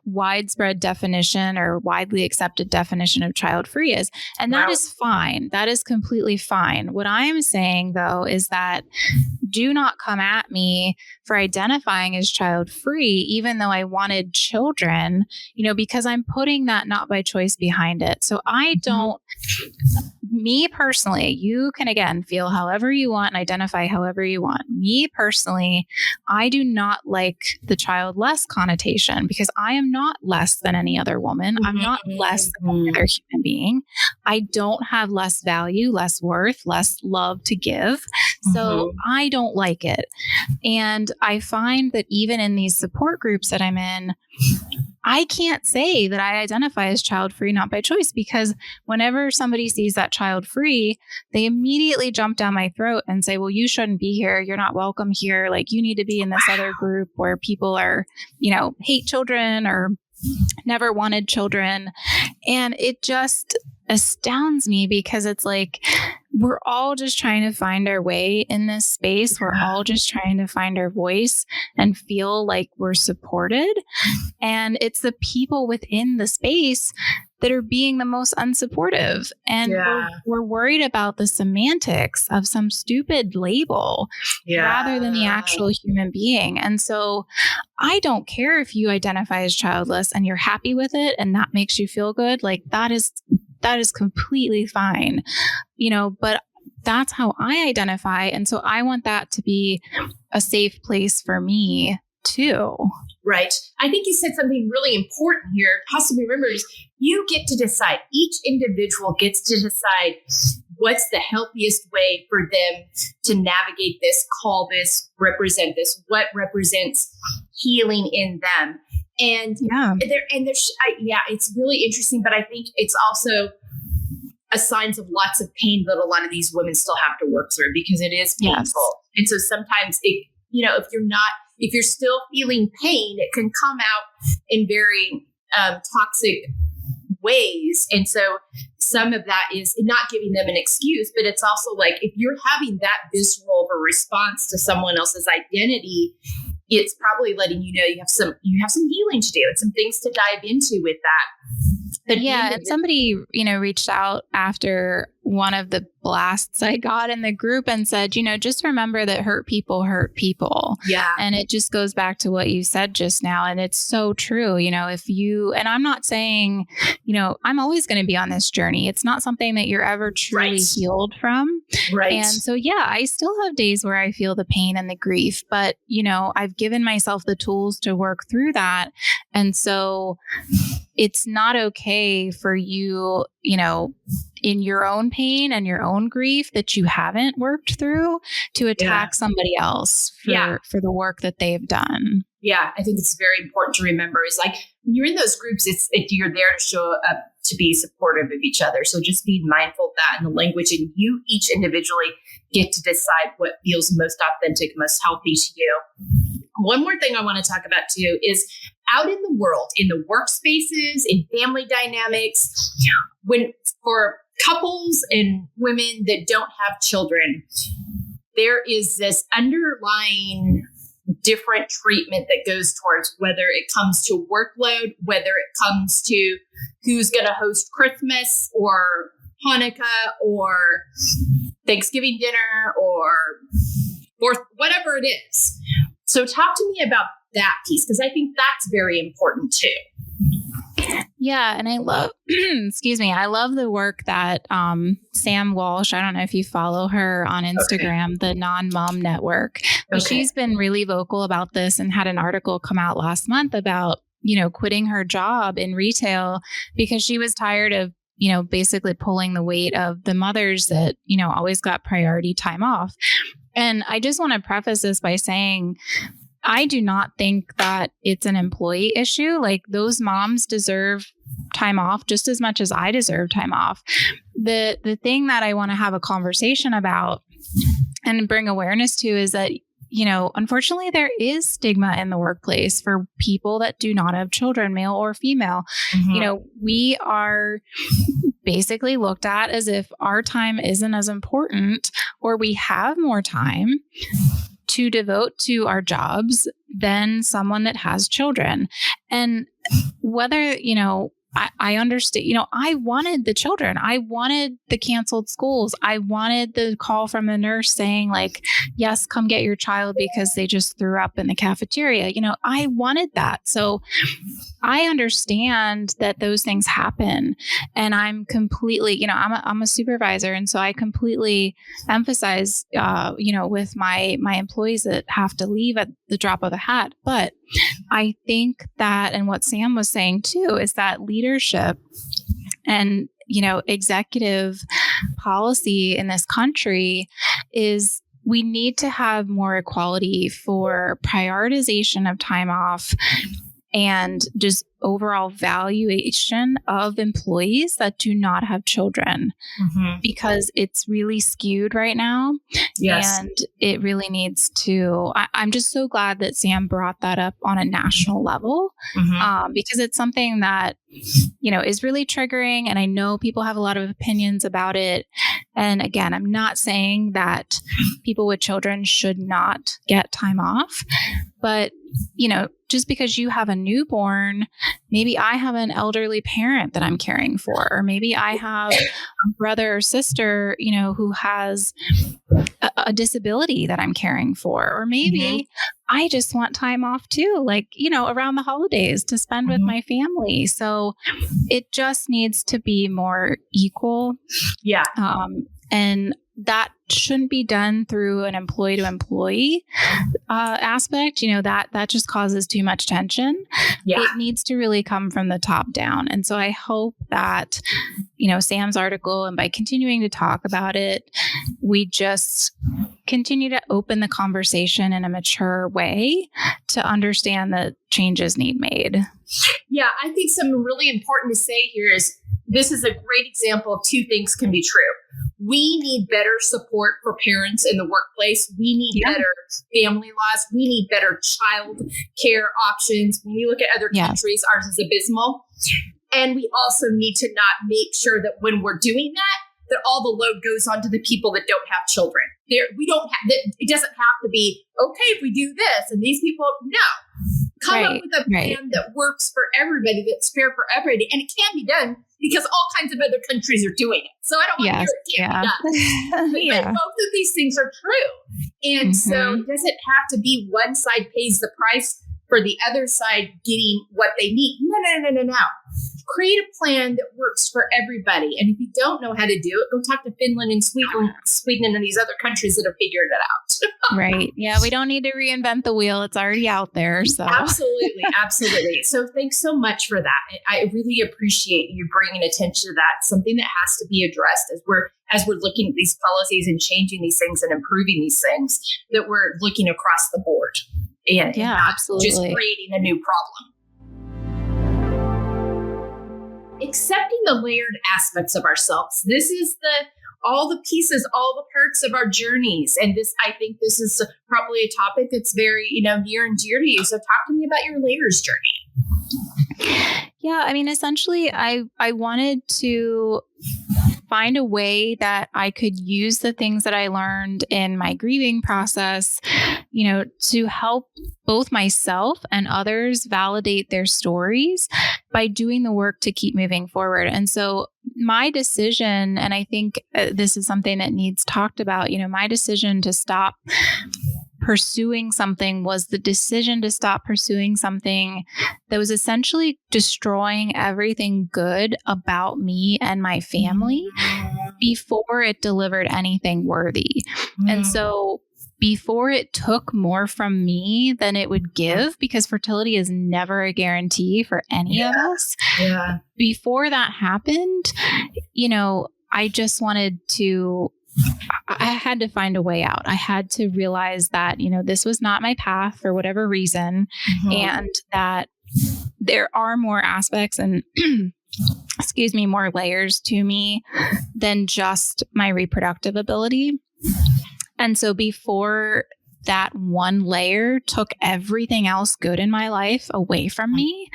widespread definition or widely accepted definition of child free is. And that is fine. That is completely fine. What I am saying though, is that do not come at me for identifying as child free, even though I wanted children, because I'm putting that not by choice behind it. So I don't, me personally, you can again feel however you want and identify however you want. Me personally, I do not like the childless connotation because I am not less than any other woman. I'm not less than any other human being. I don't have less value, less worth, less love to give. So I don't like it. And I find that even in these support groups that I'm in, I can't say that I identify as child-free, not by choice, because whenever somebody sees that child-free, they immediately jump down my throat and say, well, you shouldn't be here. You're not welcome here. Like, you need to be in this other group where people are, hate children or never wanted children. And it just astounds me because it's like, we're all just trying to find our way in this space. We're all just trying to find our voice and feel like we're supported. And it's the people within the space that are being the most unsupportive. And we're worried about the semantics of some stupid label rather than the actual human being. And so I don't care if you identify as childless and you're happy with it and that makes you feel good. Like, that is completely fine, but that's how I identify. And so I want that to be a safe place for me too. Right. I think you said something really important here. Has to be remembered is you get to decide. Each individual gets to decide what's the healthiest way for them to navigate this, call this, represent this, what represents healing in them. And it's really interesting, but I think it's also a signs of lots of pain that a lot of these women still have to work through because it is painful. Yes. And so sometimes if you're still feeling pain, it can come out in very toxic ways. And so some of that is not giving them an excuse, but it's also like, if you're having that visceral of a response to someone else's identity, it's probably letting you know you have some healing to do and some things to dive into with that. But and somebody, reached out after one of the blasts I got in the group and said, just remember that hurt people hurt people. Yeah. And it just goes back to what you said just now. And it's so true. And I'm not saying, I'm always going to be on this journey. It's not something that you're ever truly healed from. Right. And so, I still have days where I feel the pain and the grief, but, I've given myself the tools to work through that. And so it's not okay for you, in your own pain and your own grief that you haven't worked through to attack somebody else for the work that they've done. Yeah, I think it's very important to remember is like when you're in those groups, you're there to show up to be supportive of each other. So just be mindful of that in the language, and you each individually get to decide what feels most authentic, most healthy to you. One more thing I want to talk about too is out in the world, in the workspaces, in family dynamics, for couples and women that don't have children, there is this underlying different treatment that goes towards whether it comes to workload, whether it comes to who's going to host Christmas or Hanukkah or Thanksgiving dinner or whatever it is. So talk to me about that piece, because I think that's very important too. Yeah. And I love, I love the work that Sam Walsh, I don't know if you follow her on Instagram, the Non-Mom Network, but she's been really vocal about this and had an article come out last month about, quitting her job in retail because she was tired of, basically pulling the weight of the mothers that, always got priority time off. And I just want to preface this by saying, I do not think that it's an employee issue. Like, those moms deserve time off just as much as I deserve time off. The thing that I want to have a conversation about and bring awareness to is that, unfortunately, there is stigma in the workplace for people that do not have children, male or female. Mm-hmm. We are basically looked at as if our time isn't as important, or we have more time to devote to our jobs than someone that has children. And whether, I understand, I wanted the children. I wanted the canceled schools. I wanted the call from the nurse saying like, yes, come get your child because they just threw up in the cafeteria. I wanted that. So I understand that those things happen, and I'm completely, I'm a supervisor. And so I completely emphasize, with my employees that have to leave at the drop of a hat. But I think that, and what Sam was saying too, is that leadership and, executive policy in this country is we need to have more equality for prioritization of time off and just overall valuation of employees that do not have children, because it's really skewed right now. Yes. And it really needs to, I'm just so glad that Sam brought that up on a national level, because it's something that, is really triggering. And I know people have a lot of opinions about it. And again, I'm not saying that people with children should not get time off, but just because you have a newborn, maybe I have an elderly parent that I'm caring for, or maybe I have a brother or sister, who has a disability that I'm caring for, or maybe I just want time off too, around the holidays to spend with my family. So it just needs to be more equal. Yeah. And that shouldn't be done through an employee to employee aspect. That just causes too much tension. Yeah. It needs to really come from the top down. And so I hope that, Sam's article, and by continuing to talk about it, we just continue to open the conversation in a mature way to understand that changes need made. Yeah. I think something really important to say here is this is a great example of two things can be true. We need better support for parents in the workplace. We need better family laws. We need better child care options. When we look at other countries, ours is abysmal. And we also need to not make sure that when we're doing that all the load goes on to the people that don't have children. We don't have that. It doesn't have to be, okay, if we do this and these people, no. Come up with a plan that works for everybody, that's fair for everybody. And it can be done because all kinds of other countries are doing it. So I don't want to hear it can't be done. But both of these things are true. And so it doesn't have to be one side pays the price for the other side getting what they need. No. Create a plan that works for everybody. And if you don't know how to do it, go talk to Finland and Sweden and these other countries that have figured it out. Right. Yeah. We don't need to reinvent the wheel. It's already out there. So Absolutely. So thanks so much for that. I really appreciate you bringing attention to that. Something that has to be addressed as we're looking at these policies and changing these things and improving these things, that we're looking across the board and not absolutely. Just creating a new problem. Accepting the layered aspects of ourselves. This is all the pieces, all the parts of our journeys. And I think this is probably a topic that's very, near and dear to you. So talk to me about your layers journey. Yeah. I mean, essentially, I wanted to find a way that I could use the things that I learned in my grieving process, to help both myself and others validate their stories by doing the work to keep moving forward. And so my decision, and I think this is something that needs talked about, my decision to stop pursuing something was the decision to stop pursuing something that was essentially destroying everything good about me and my family before it delivered anything worthy. And so before it took more from me than it would give, because fertility is never a guarantee for any of us. Yeah. Before that happened, I just I had to find a way out. I had to realize that, this was not my path for whatever reason, and that there are more aspects and more layers to me than just my reproductive ability. And so before that one layer took everything else good in my life away from me,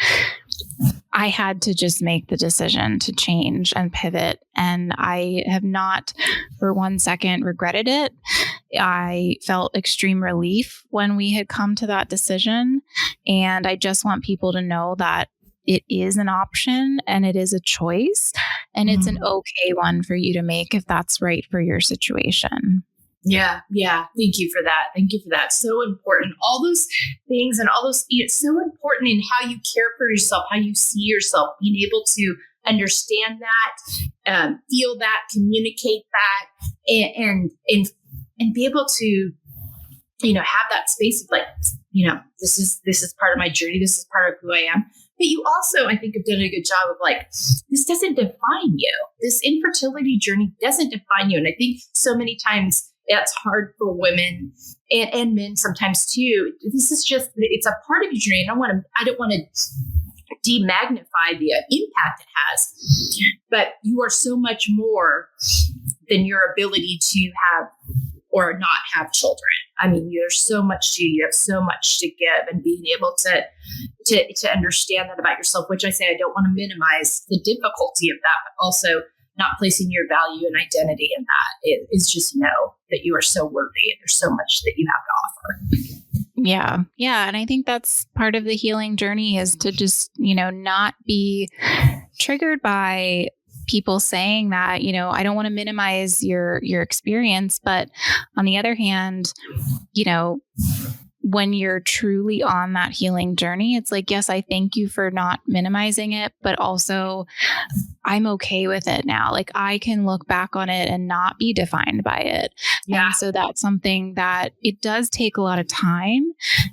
I had to just make the decision to change and pivot. And I have not for 1 second regretted it. I felt extreme relief when we had come to that decision. And I just want people to know that it is an option and it is a choice, and it's an okay one for you to make if that's right for your situation. Yeah. Thank you for that. So important. All those things and all those, it's so important in how you care for yourself, how you see yourself, being able to understand that, feel that, communicate that, and be able to, have that space of this is part of my journey. This is part of who I am. But you also, I think, have done a good job of this doesn't define you. This infertility journey doesn't define you. And I think so many times, it's hard for women and men sometimes too. This is just, it's a part of your journey. I don't want to demagnify the impact it has. But you are so much more than your ability to have or not have children. I mean, there's so much to you. You have so much to give, and being able to understand that about yourself, which I say I don't want to minimize the difficulty of that, but also not placing your value and identity in that is just know that you are so worthy and there's so much that you have to offer. Yeah. Yeah. And I think that's part of the healing journey is to just, not be triggered by people saying that, I don't want to minimize your experience. But on the other hand, when you're truly on that healing journey, it's like, yes, I thank you for not minimizing it, but also I'm okay with it now. Like I can look back on it and not be defined by it. Yeah. And so that's something that it does take a lot of time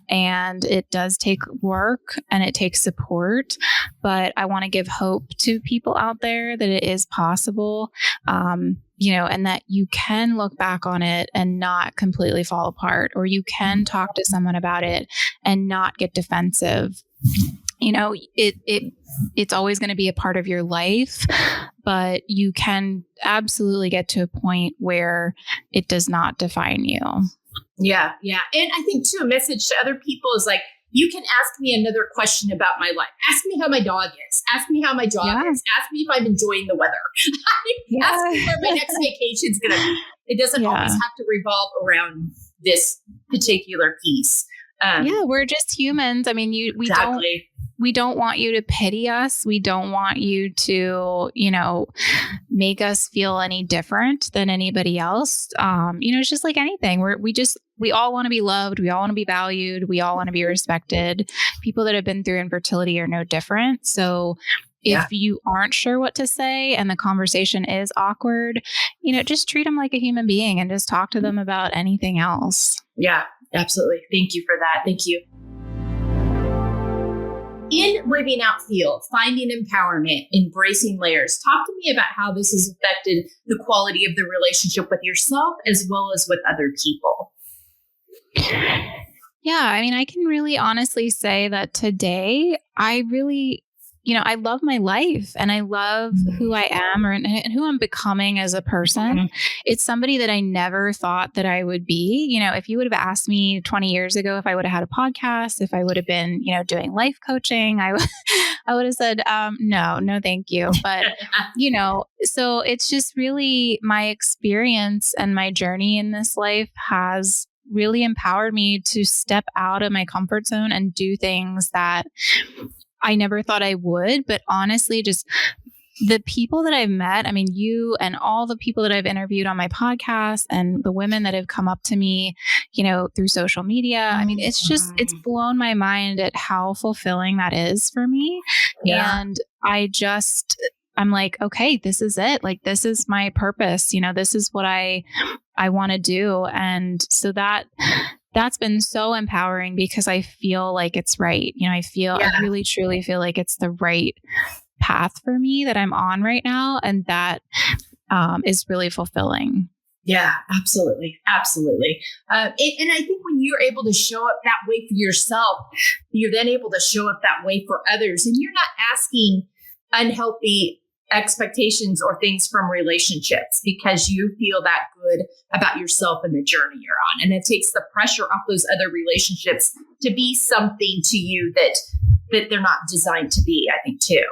and it does take work and it takes support, but I want to give hope to people out there that it is possible. And that you can look back on it and not completely fall apart, or you can talk to someone about it and not get defensive. It's always going to be a part of your life, but you can absolutely get to a point where it does not define you. Yeah. Yeah. And I think too, a message to other people is like, you can ask me another question about my life. Ask me how my dog is. Ask me how my job is. Ask me if I'm enjoying the weather. Ask me where my next vacation is going to be. It doesn't always have to revolve around this particular piece. We're just humans. I mean, we don't want you to pity us. We don't want you to, make us feel any different than anybody else. It's just like anything. We all want to be loved. We all want to be valued. We all want to be respected. People that have been through infertility are no different. So if you aren't sure what to say and the conversation is awkward, just treat them like a human being and just talk to them about anything else. Yeah, absolutely. Thank you for that. Thank you. In Living Out Feel, finding empowerment, embracing layers, talk to me about how this has affected the quality of the relationship with yourself as well as with other people. Yeah, I mean, I can really honestly say that today, I really, I love my life and I love who I am and who I'm becoming as a person. It's somebody that I never thought that I would be. If you would have asked me 20 years ago if I would have had a podcast, if I would have been, doing life coaching, I would have said, no, thank you. But, so it's just really my experience and my journey in this life has really empowered me to step out of my comfort zone and do things that I never thought I would. But honestly, just the people that I've met, I mean, you and all the people that I've interviewed on my podcast and the women that have come up to me, through social media. I mean, it's blown my mind at how fulfilling that is for me. Yeah. And I'm like, okay, this is it. Like, this is my purpose. This is what I want to do. And so that's been so empowering because I feel like it's right. I really truly feel like it's the right path for me that I'm on right now. And that is really fulfilling. Yeah, absolutely. Absolutely. And I think when you're able to show up that way for yourself, you're then able to show up that way for others. And you're not asking unhealthy expectations or things from relationships because you feel that good about yourself and the journey you're on. And it takes the pressure off those other relationships to be something to you that they're not designed to be, I think, too.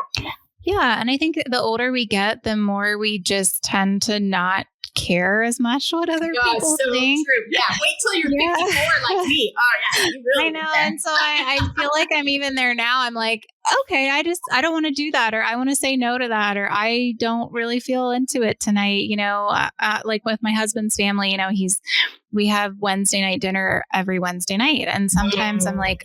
Yeah. And I think the older we get, the more we just tend to not care as much what other people think. True. Yeah. Wait till you're 54 like me. Oh yeah. You really I know. And so I feel like I'm even there now. I'm like, okay, I don't want to do that, or I want to say no to that, or I don't really feel into it tonight. Like with my husband's family, we have Wednesday night dinner every Wednesday night. And sometimes I'm like,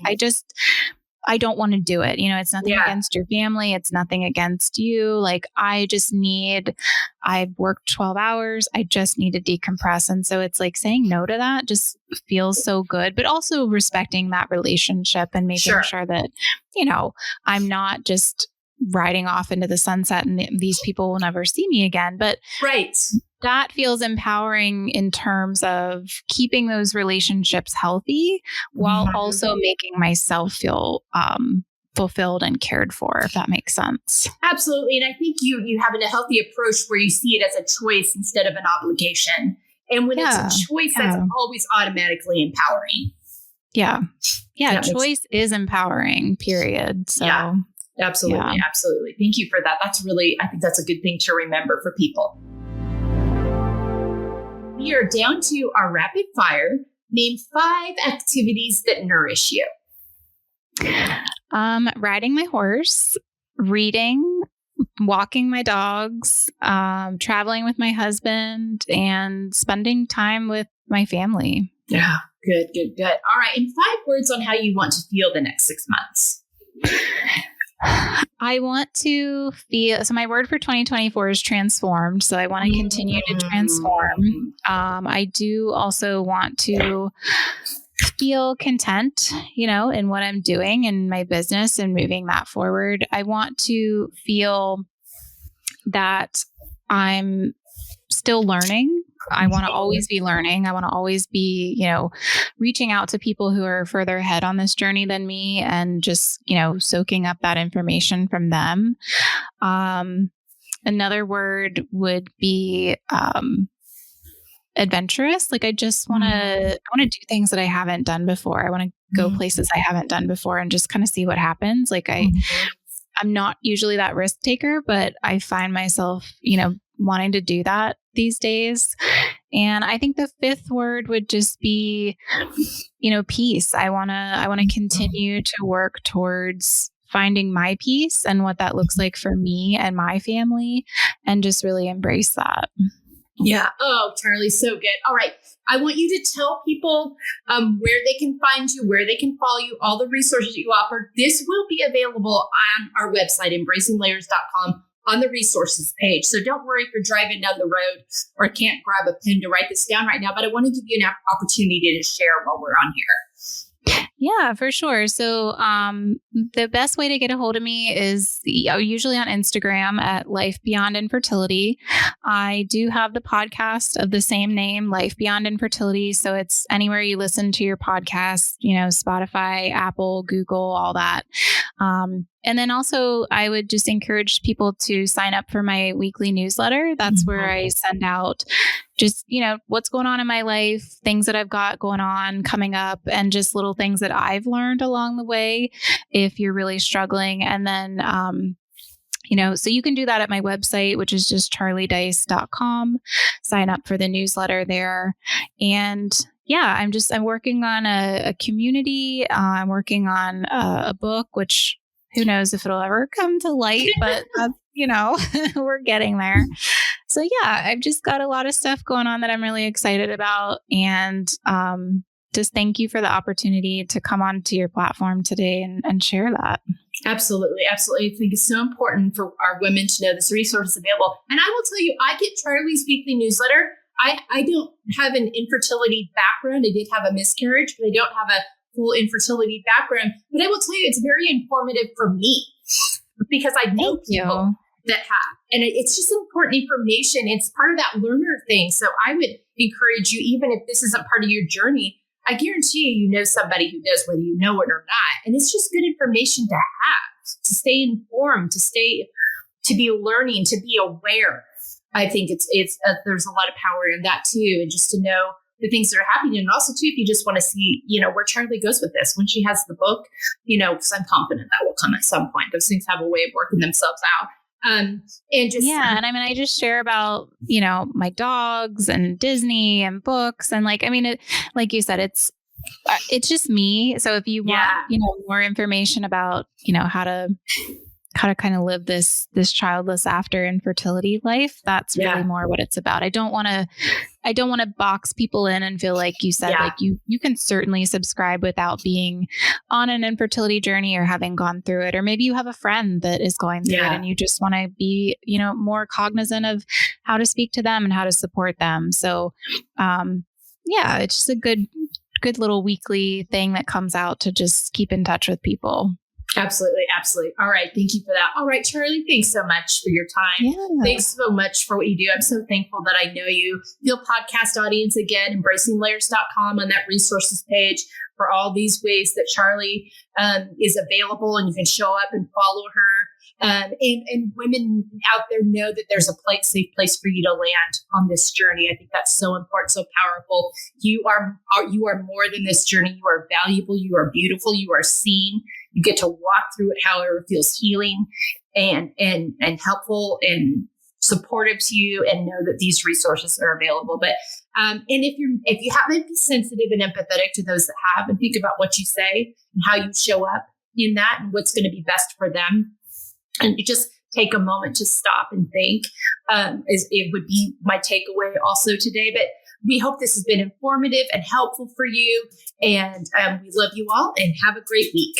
I don't want to do it. It's nothing against your family. It's nothing against you. Like, I've worked 12 hours. I just need to decompress. And so it's like saying no to that just feels so good, but also respecting that relationship and making sure that, I'm not just riding off into the sunset and these people will never see me again. But that feels empowering in terms of keeping those relationships healthy while also making myself feel fulfilled and cared for, if that makes sense. Absolutely. And I think you have a healthy approach where you see it as a choice instead of an obligation. And when it's a choice, that's always automatically empowering. Yeah. Yeah. Choice is empowering, period. So yeah, absolutely. Yeah. Absolutely. Thank you for that. I think that's a good thing to remember for people. We are down to our rapid fire. Name 5 activities that nourish you. Riding my horse, reading, walking my dogs, traveling with my husband, and spending time with my family. Yeah. Good. All right. And 5 words on how you want to feel the next 6 months. I want to feel, so my word for 2024 is transformed. So I want to continue to transform. I do also want to feel content, in what I'm doing in my business and moving that forward. I want to feel that I'm still learning. I want to always be learning. I want to always be, reaching out to people who are further ahead on this journey than me and just, soaking up that information from them. Another word would be adventurous. Like I want to do things that I haven't done before. I want to go places I haven't done before and just kind of see what happens. Like I'm not usually that risk taker, but I find myself, wanting to do that these days. And I think the 5th word would just be, peace. I want to continue to work towards finding my peace and what that looks like for me and my family, and just really embrace that. Yeah. Oh, Charlie, so good. All right. I want you to tell people where they can find you, where they can follow you, all the resources you offer. This will be available on our website, embracinglayers.com, on the resources page. So don't worry if you're driving down the road or can't grab a pen to write this down right now, but I want to give you an opportunity to share while we're on here. Yeah, for sure. So the best way to get a hold of me is usually on Instagram at Life Beyond Infertility. I do have the podcast of the same name, Life Beyond Infertility. So it's anywhere you listen to your podcast, Spotify, Apple, Google, all that. And then also I would just encourage people to sign up for my weekly newsletter. That's where I send out just, what's going on in my life, things that I've got going on coming up, and just little things that I've learned along the way if you're really struggling. And then, so you can do that at my website, which is just charliedice.com. Sign up for the newsletter there. And yeah, I'm working on a community. I'm working on a book, which who knows if it'll ever come to light, but we're getting there. So yeah, I've just got a lot of stuff going on that I'm really excited about. And just thank you for the opportunity to come onto your platform today and share that. Absolutely. Absolutely. I think it's so important for our women to know this resource is available. And I will tell you, I get Charlie's weekly newsletter. I don't have an infertility background. I did have a miscarriage, but I don't have a full infertility background. But I will tell you, it's very informative for me because I know people that have. And it's just important information. It's part of that learner thing. So I would encourage you, even if this isn't part of your journey, I guarantee you know somebody who does, whether you know it or not. And it's just good information to have, to stay informed, to be learning, to be aware. I think it's there's a lot of power in that too. And just to know the things that are happening. And also too, if you just want to see, where Charlie goes with this, when she has the book, because I'm confident that will come at some point. Those things have a way of working themselves out. And I just share about, my dogs and Disney and books. And like you said, it's just me. So if you want, more information about, how to kind of live this childless after infertility life, that's really more what it's about. I don't want to box people in and feel like you said, like you can certainly subscribe without being on an infertility journey or having gone through it. Or maybe you have a friend that is going through it and you just want to be, more cognizant of how to speak to them and how to support them. So, it's just a good little weekly thing that comes out to just keep in touch with people. Absolutely. Absolutely. All right. Thank you for that. All right, Charlie, thanks so much for your time. Yeah. Thanks so much for what you do. I'm so thankful that I know you. Feel podcast audience again, embracinglayers.com on that resources page for all these ways that Charlie is available, and you can show up and follow her. And women out there know that there's a safe place for you to land on this journey. I think that's so important, so powerful. You are more than this journey. You are valuable. You are beautiful. You are seen. You get to walk through it however it feels healing and helpful and supportive to you, and know that these resources are available. But and if you happen to be sensitive and empathetic to those that have, and think about what you say and how you show up in that and what's going to be best for them, and you just take a moment to stop and think, it would be my takeaway also today. But we hope this has been informative and helpful for you. And we love you all, and have a great week.